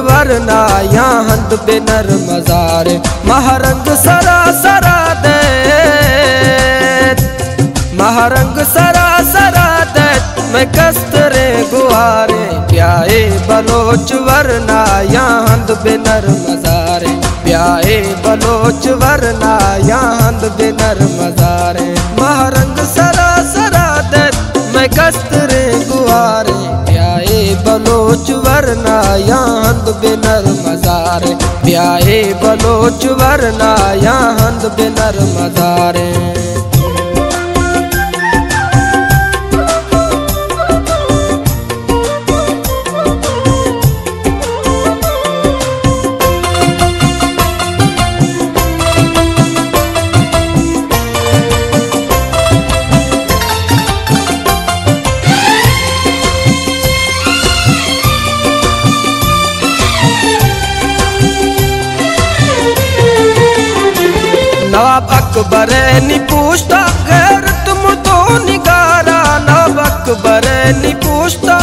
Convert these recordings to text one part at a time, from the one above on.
वरना यहाँ हंद बेनर मजारे महरंग सरा सरा दे महरंग सरा सरा दे मैं कस्तरे गुआरे प्याए बलोच वरना यहाँ हंद बेनर मजारे प्याए बलोच वरना यहाँ हंद बेनर मजारे महरंग सरा सरा दे मैं कस्तरे गुआरे प्याए बलोच वरना यहाँ हंद बेनर मजारे प्याए बलोच वरना यहाँ हंद बेनर मजारे। नवाब अकबर नी पूछता गैर तुम तो निगारा नवाब अकबर नी पूछता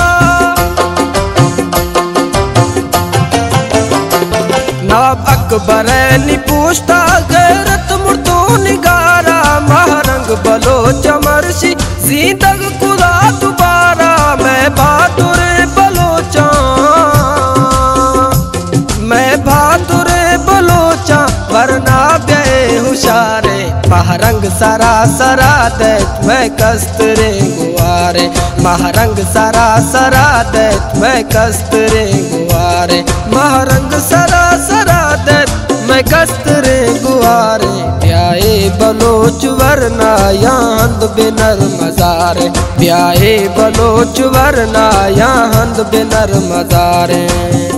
नवाब अकबर नी पूछता गैर तुम तो निगारा महरंग बलोच मर्शी जिंदग खुदा दोबारा मैं बहादुर बलोचा मैं बहादुर बलोचा वरना हुशारे महरंग सरा सरा दे मैं कस्तरे गुआरे महरंग सरा सरा दे मैं कस्तरे गुआरे महरंग सरा सरा दे मैं कस्तरे गुआरे प्याए बलोच वरना यहाँ हंद बेनर मजारे प्याए बलोच वरना यहाँ हंद बेनर मजारे।